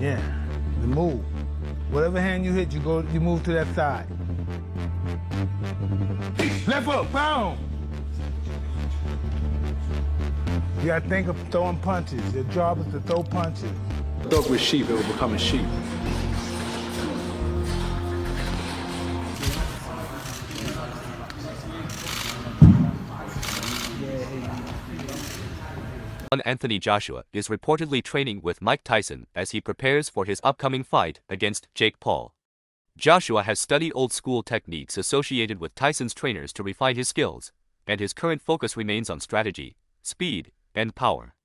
Yeah, the move. Whatever hand you hit, you move to that side. Left hook, boom! You gotta think of throwing punches. Your job is to throw punches. A dog with sheep, it will become a sheep. Anthony Joshua is reportedly training with Mike Tyson as he prepares for his upcoming fight against Jake Paul. Joshua has studied old-school techniques associated with Tyson's trainers to refine his skills, and his current focus remains on strategy, speed, and power.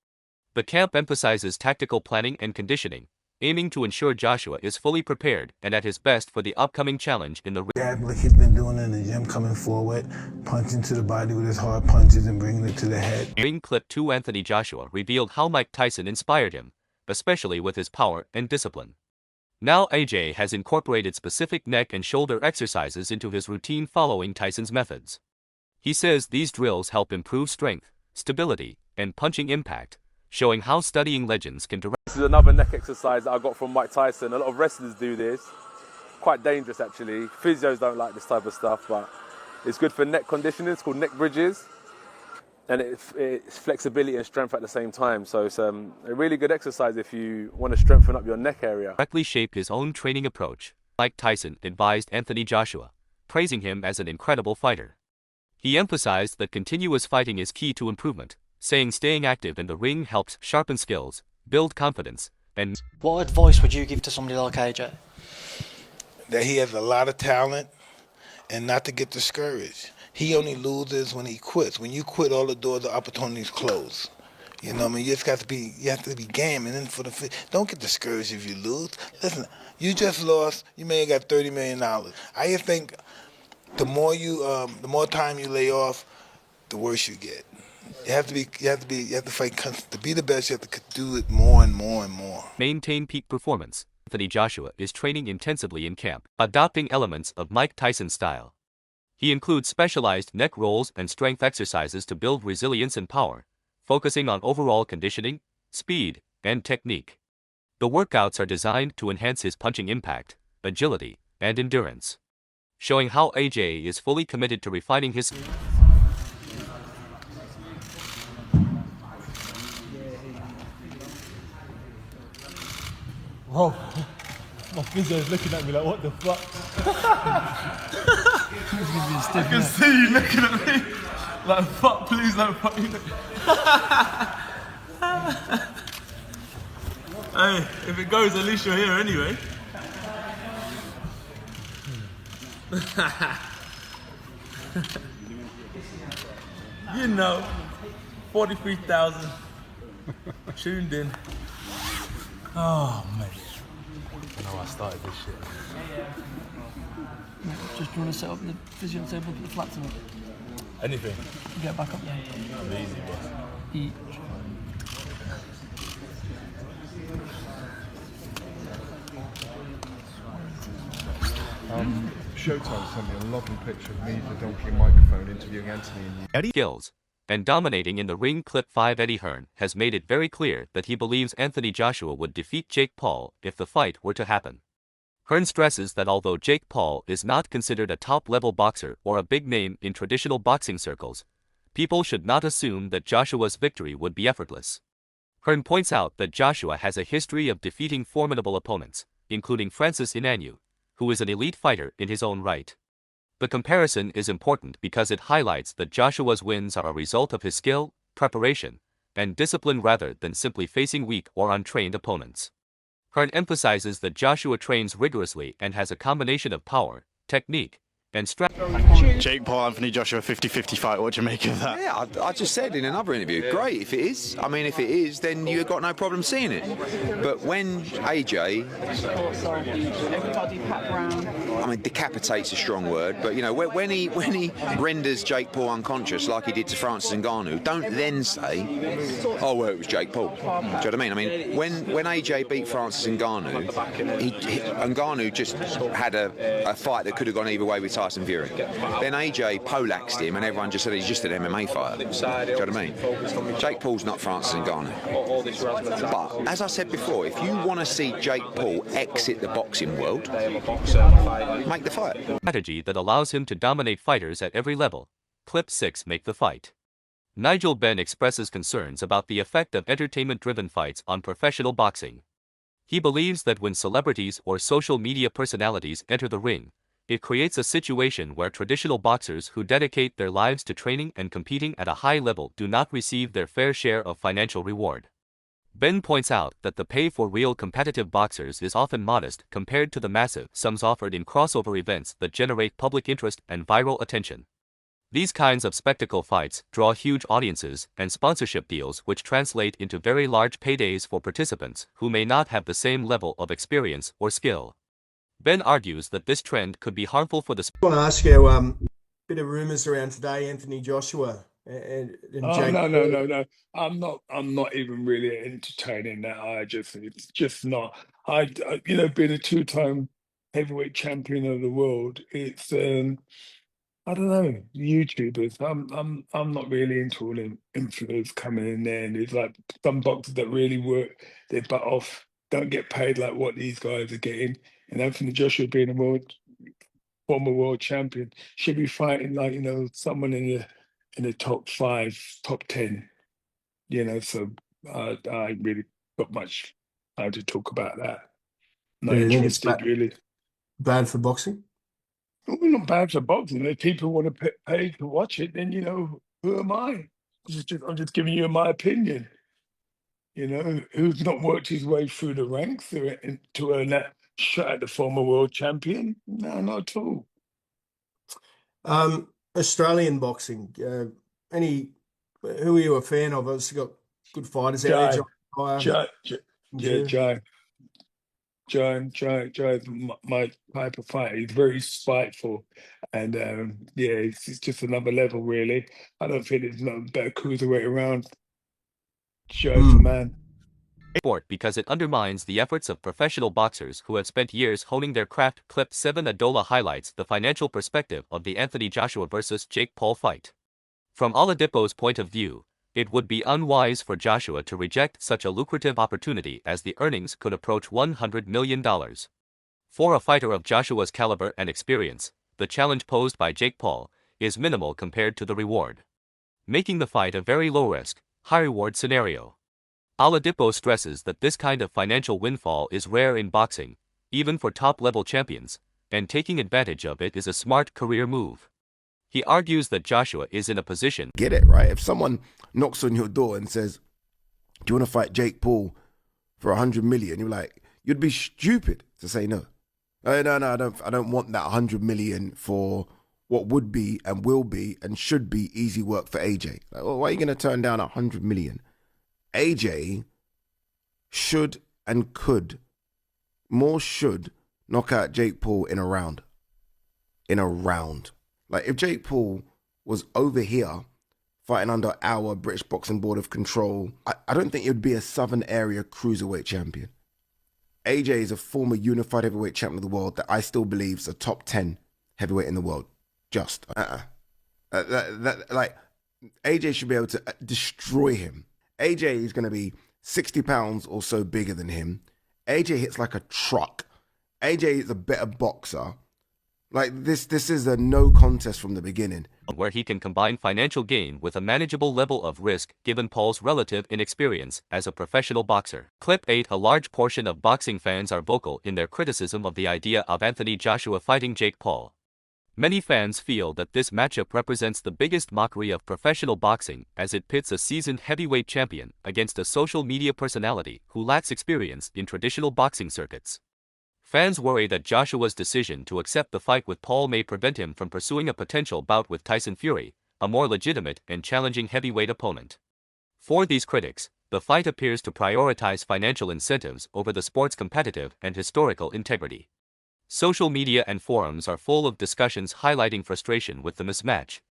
The camp emphasizes tactical planning and conditioning, aiming to ensure Joshua is fully prepared and at his best for the upcoming challenge in the ring. Yeah, like he's been doing in the gym, coming forward, punching to the body with his hard punches and bringing it to the head. Ring clip 2 Anthony Joshua revealed how Mike Tyson inspired him, especially with his power and discipline. Now AJ has incorporated specific neck and shoulder exercises into his routine following Tyson's methods. He says these drills help improve strength, stability, and punching impact, showing how studying legends can direct. This is another neck exercise that I got from Mike Tyson. A lot of wrestlers do this. Quite dangerous actually. Physios don't like this type of stuff, but it's good for neck conditioning. It's called neck bridges. And it's flexibility and strength at the same time. So it's a really good exercise if you want to strengthen up your neck area. Directly shaped his own training approach. Mike Tyson advised Anthony Joshua, praising him as an incredible fighter. He emphasized that continuous fighting is key to improvement, saying staying active in the ring helps sharpen skills, build confidence, and... What advice would you give to somebody like AJ? That he has a lot of talent and not to get discouraged. He only loses when he quits. When you quit, all the doors of opportunities close. You know what I mean? You just got to be, game. And then don't get discouraged if you lose. Listen, you just lost, you may have got $30 million. I just think the more time you lay off, the worse you get. You have to fight to be the best. You have to do it more and more and more. Maintain peak performance. Anthony Joshua is training intensively in camp, adopting elements of Mike Tyson's style. He includes specialized neck rolls and strength exercises to build resilience and power, focusing on overall conditioning, speed, and technique. The workouts are designed to enhance his punching impact, agility, and endurance, showing how AJ is fully committed to refining his... Whoa, my physio's looking at me like, what the fuck? I can see you looking at me like, fuck, please don't fuck me. Hey, if it goes, at least you're here anyway. You know, 43,000 tuned in. Oh, mate. I know I started this shit. Just trying to set up the physio table, put the flats on it. Anything. Get back up there. I'm easy, boss. Eat. Showtime sent me a lovely picture of me, the donkey and microphone interviewing Anthony and you. Eddie skills and dominating in the ring. Clip 5 Eddie Hearn has made it very clear that he believes Anthony Joshua would defeat Jake Paul if the fight were to happen. Hearn stresses that although Jake Paul is not considered a top-level boxer or a big name in traditional boxing circles, people should not assume that Joshua's victory would be effortless. Hearn points out that Joshua has a history of defeating formidable opponents, including Francis Ngannou, who is an elite fighter in his own right. The comparison is important because it highlights that Joshua's wins are a result of his skill, preparation, and discipline rather than simply facing weak or untrained opponents. Hearn emphasizes that Joshua trains rigorously and has a combination of power, technique, and strategy. Jake Paul, Anthony Joshua, 50-50 fight. What do you make of that? Yeah, I just said in another interview, great if it is. I mean, if it is, then you've got no problem seeing it. But when AJ, I mean, decapitate's a strong word, but you know, when he renders Jake Paul unconscious like he did to Francis Ngannou, don't then say, oh well, it was Jake Paul. Do you know what I mean? I mean, when AJ beat Francis Ngannou, Ngannou just had a fight that could have gone either way with Tyson Fury. Then AJ poleaxed him, and everyone just said he's just an MMA fighter. Do you know what I mean? Jake Paul's not Francis Ngannou. But as I said before, if you want to see Jake Paul exit the boxing world, make the fight. Strategy that allows him to dominate fighters at every level. Clip 6. Make the fight. Nigel Benn expresses concerns about the effect of entertainment-driven fights on professional boxing. He believes that when celebrities or social media personalities enter the ring, it creates a situation where traditional boxers who dedicate their lives to training and competing at a high level do not receive their fair share of financial reward. Ben points out that the pay for real competitive boxers is often modest compared to the massive sums offered in crossover events that generate public interest and viral attention. These kinds of spectacle fights draw huge audiences and sponsorship deals, which translate into very large paydays for participants who may not have the same level of experience or skill. Ben argues that this trend could be harmful for the sport. I want to ask you, bit of rumours around today, Anthony Joshua and Jake. No. I'm not even really entertaining that. It's just not. Being a two-time heavyweight champion of the world, it's I don't know, YouTubers. I'm not really into all them influencers coming in there, and there's like some boxers that really work their butt off, don't get paid like what these guys are getting. And Anthony Joshua being a former world champion should be fighting like someone in the top 5, top 10. So I really got much time to talk about that. Not Do you think it's interested really. bad for boxing? Well, not bad for boxing. If people want to pay to watch it, then who am I? I'm just giving you my opinion. Who's not worked his way through the ranks to earn that shot at the former world champion? No, not at all. Australian boxing. Who are you a fan of? Obviously got good fighters out there. Joe's my type of fighter. He's very spiteful, and it's just another level, really. I don't think there's no better cruiserweight around. Joe's the man. Sport because it undermines the efforts of professional boxers who have spent years honing their craft. Clip 7. Adola highlights the financial perspective of the Anthony Joshua vs. Jake Paul fight. From Oladipo's point of view, it would be unwise for Joshua to reject such a lucrative opportunity, as the earnings could approach $100 million. For a fighter of Joshua's caliber and experience, the challenge posed by Jake Paul is minimal compared to the reward, making the fight a very low-risk, high-reward scenario. Oladipo stresses that this kind of financial windfall is rare in boxing, even for top-level champions, and taking advantage of it is a smart career move. He argues that Joshua is in a position. Get it, right? If someone knocks on your door and says, "Do you want to fight Jake Paul for 100 million?" You're like, you'd be stupid to say no. No, I don't want that 100 million for what would be and will be and should be easy work for AJ. Like, well, why are you going to turn down 100 million? AJ should and could, more should, knock out Jake Paul in a round. Like, if Jake Paul was over here fighting under our British Boxing Board of Control, I don't think it would be a Southern Area Cruiserweight champion. AJ is a former unified heavyweight champion of the world that I still believe is a top 10 heavyweight in the world. Like, AJ should be able to destroy him. AJ is going to be 60 pounds or so bigger than him. AJ hits like a truck. AJ is a better boxer. Like, this is a no contest from the beginning. Where he can combine financial gain with a manageable level of risk given Paul's relative inexperience as a professional boxer. Clip 8. A large portion of boxing fans are vocal in their criticism of the idea of Anthony Joshua fighting Jake Paul. Many fans feel that this matchup represents the biggest mockery of professional boxing, as it pits a seasoned heavyweight champion against a social media personality who lacks experience in traditional boxing circuits. Fans worry that Joshua's decision to accept the fight with Paul may prevent him from pursuing a potential bout with Tyson Fury, a more legitimate and challenging heavyweight opponent. For these critics, the fight appears to prioritize financial incentives over the sport's competitive and historical integrity. Social media and forums are full of discussions highlighting frustration with the mismatch.